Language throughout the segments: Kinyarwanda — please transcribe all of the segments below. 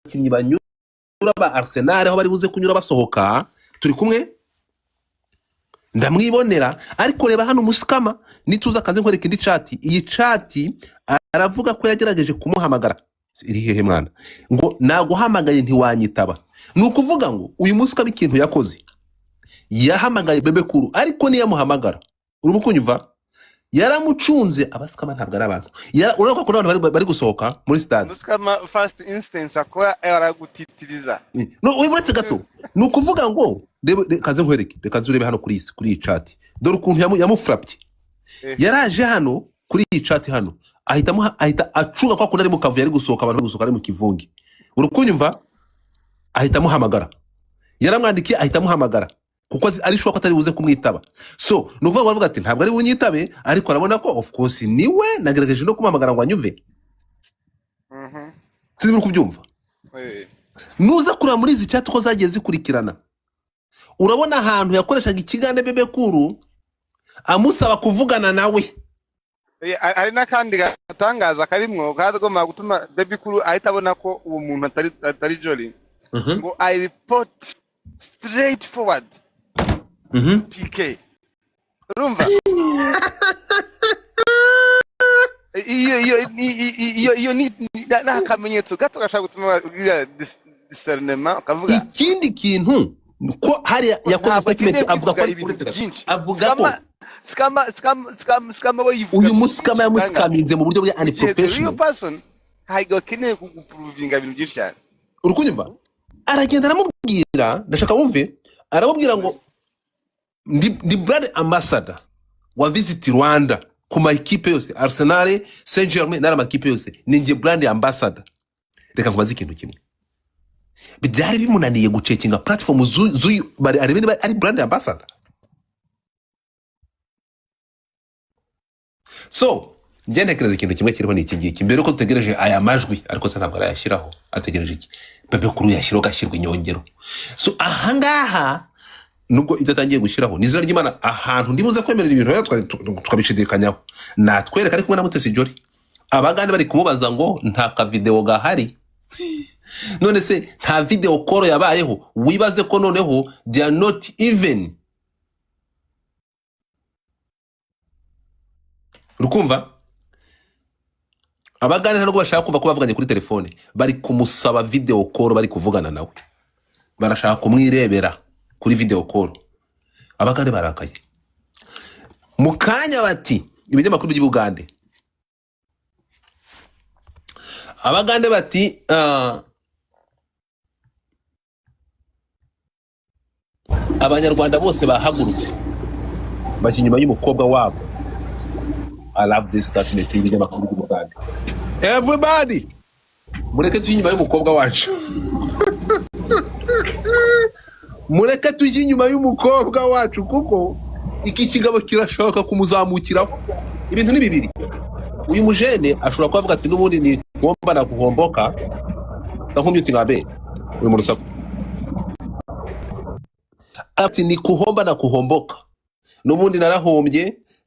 abakinnyi banyura ba Arsenal aho bari buze kunyura basohoka turi kumwe ndamwibonera ariko reba hano musikama nituza kanze nkwereka indi chat iyi chat aravuga ko yagerageje kumuhamagara iri hehe mwana ngo naguhamagaye ntiwanyitaba nukuvuga ngo uyu musikama ikintu yakoze yahamagaye Bebe Cool ariko niyo yamuhamagara urimo kunyumva yaramucunze abasikama ntabwo ari abantu urako ko abantu bari gusohoka muri stade musikama first instance akora aragutitiriza no wiburetse gato nukuvuga ngo kaze nkwereke reka zurebe hano kuri iyi chat dore ukuntu yamufrapye yaraje hano kuri iyi chat hano ahita acunga kwa kunari mu kavu yari gusohoka abantu gusohoka ari mu kivungi urukunyumva ahita muhamagara yaramwandikiye ahita muhamagara kuko ari shuwa ko atari buze kumwitaba so nuvuga ngo avuga ati ntabwo ari bunyitabe ariko arabona ko of course niwe nagerageje no kumuhamagara ngo anyuve sinzi muri kubyumva nuza kureba muri izi chat ko zagiye zikurikirana urabona ahantu yakoreshaga ikigande Bebe Cool amusaba kuvugana nawe ari nakandi gatangaza karimwo kagomba gutuma Bebe Cool ahita abona ko uwo muntu atari Jolly ngo I report straight forward PK urumva iyo ni nakamenyetso gato gashaka gutuma discernement kavuga ikindi kintu ko hari yakoze statement avuga ko skama uyu musikama yamusikaminze mu buryo bwa unprofessional person hayigo keneye kuguprovinga ibintu byinshi cyane urukunyumva aragenda aramubwira ndashaka wumve aramubwira ngo ndi brand ambassador wa Visit Rwanda ku ma equipe yose Arsenal Saint-Germain n'ama equipe yose ninjye brand ambassador reka nkubaze ikintu kimwe byari bimunaniye gucekinga platform zuyu bari ari brand ambassador so ngendekereza ikintu kimwe kiriho ni iki ngiki mbere ko tutegereje aya majwi ariko se ntabwo arayashyiraho ategereje iki Bebe Cool yashyiraho gashyirwa inyongero so ahangaha nubwo ibyo atangiye gushyiraho nizira ry'Imana ahantu ndibuze kwemerera ibintu twabishidikanyaho natwereka ari kumwe na Mutesi Jolly abagande bari kumubaza ngo nta ka video gahari none se nta video call yabayeho wibaze ko noneho they are not even rukumva abagande ntabwo bashaka kumva ko bavuganye kuri telefone bari kumusaba video call bari kuvugana nawe barashaka kumwirebera kuri video call abagande barakaye mukanya bati ibinyamakuru by'Ubugande abagande bati abanyarwanda bose bahagurutse bashyi nyuma y'umukobwa wabo I love this statement y'ibinyamakuru by'Ubugande everybody mureke tujye nyuma y'umukobwa wacu mureke tujye inyuma y'umukobwa wacu kuko iki kigabo kirashaka kumuzamukiraho ibintu ni bibiri uyu mujene ashobora kuvuga ati n'ubundi ni ngomba na guhomboka nkumyuti ngabe uyu murusaku ati ni kuhomba na kuhomboka n'ubundi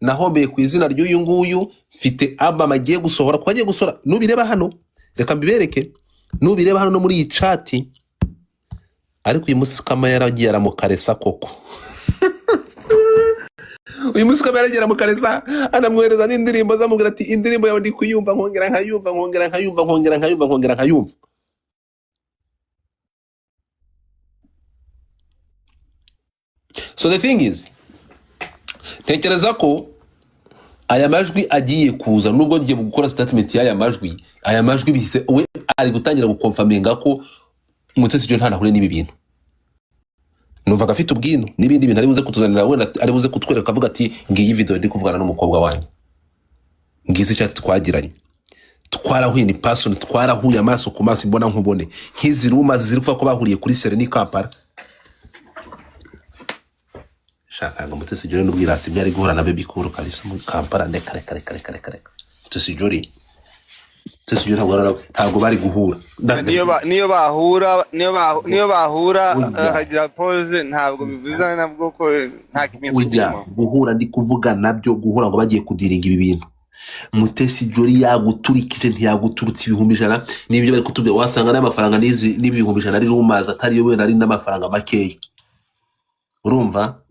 nahombeye ku izina ry'uyu nguyu mfite album agiye gusohora ko agiye gusohora nubireba hano reka mbibereke nubireba hano no muri iyi chat ariko uyu musikama yaragiye aramukaresa koko uyu musikama yaragiye aramukaresa anamwohereza n'indirimbo zamubwira ati indirimbo yawe ndi kuyumva nkongera nkayumva so the thing is tekereza ko aya majwi agiye kuza nubwo ngiye gukora statement y'aya majwi bihise we ari gutangira gukonfaminga ko Mutesi Jolly ntanahure n'ibi bintu numvaga afite ubwino n'ibindi bintu ari buze kutuzanira we ari buze kutwereka avuga ati ngiyi video ndi kuvugana n'umukobwa wanyu ngizi chat twagiranye twarahuye ni person twarahuye amaso ku maso mbona nkubone nk'izi ruma ziri kuva ko bahuriye kuri Sereni Kampala shaka ngo Mutesi Jolly n'ubwirasi byari guhura na Bebe Cool kalisa mu Kampala reka Mutesi Jolly ntabwo bari guhura niyo bahura hagira pause ntabwo bivuze nabwo ko nta kimenyetso guhura ndi kuvuga nabyo guhura ngo bagiye kudiringa ibi bintu Mutesi Jolly yaguturikije ntiyaguturutse ibihumbi ijana n'ibyo bari kutubwira wasanga n'amafaranga n'ibihumbi ijana ari rumaza atari yo wenda ari n'amafaranga makeya urumva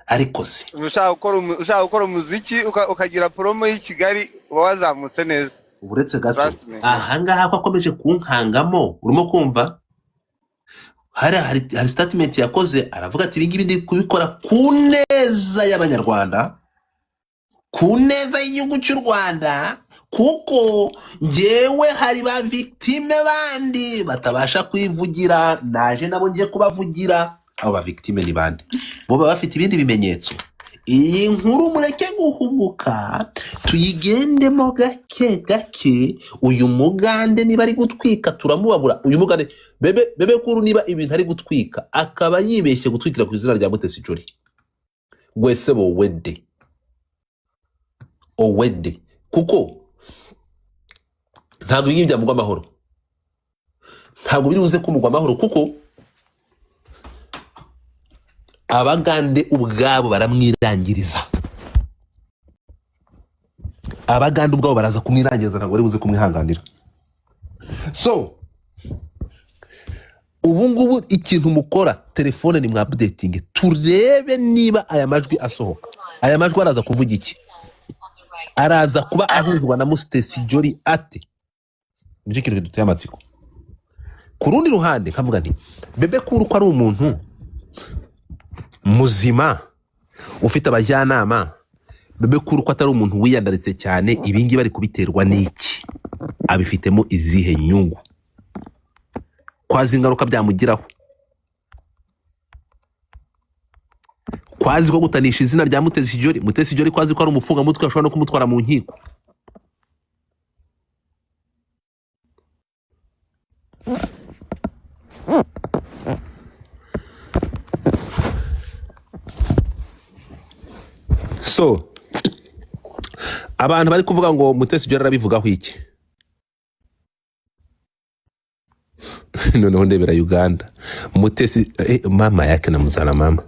ariko se ushaka gukora umuziki ukagira promo y'i Kigali uba wazamutse neza uretse gato ahangaha ko akomeje kunkangamo urimo kumva hari statement yakoze aravuga ati ibingibi ndi kubikora ku neza y'abanyarwanda ku neza y'igihugu cy'u Rwanda kuko njyewe hari ba victime bandi batabasha kwivugira naje nabo ngiye kubavugira abo ba victime ni bandi bo baba bafite ibindi bimenyetso iyi nkuru mureke guhubuka tuyigendemo gake gake uyu mugande niba ari gutwika turamubabura uyu mugande bebe kuru niba ibintu ari gutwika akaba yibeshye gutwikira ku izina rya Mutesi Jolly gwese bo wede kuko ntabwo ibingibi byamugwa amahoro ntabwo biri buze kumugwa amahoro kuko abagande ubwabo baramwirangiriza abagande ubwabo baraza kumwirangiriza ntabwo bari buze kumwihanganira so ubu ngubu ikintu mukora telefone ni mwa updating turebe niba aya majwi asohoka aya majwi araza kuvuga iki araza kuba ahuzwa na Mutesi Jolly ate nje kintu duteye amatsiko ku rundi ruhande nkavuga nti bebe kuru ko ari umuntu muzima ufite abajyanama bebe kuru ko atari umuntu wiyandaritse cyane ibingi bari kubiterwa n'iki abifitemo izihe nyungu kwazi ingaruka byamugiraho kwazi ko gutanisha izina rya Mutesi Jolly kwazi ko ari umufunga mutwe ashobora no kumutwara mu nkiko so abantu bari kuvuga ngo Mutesi Jolly arabivugaho iki noneho ndebera Uganda Mutesi mama yake namuzana mama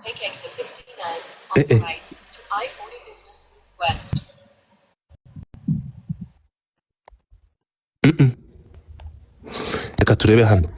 Take exit 69 on the right to I-40 Business West. Reka turebe hano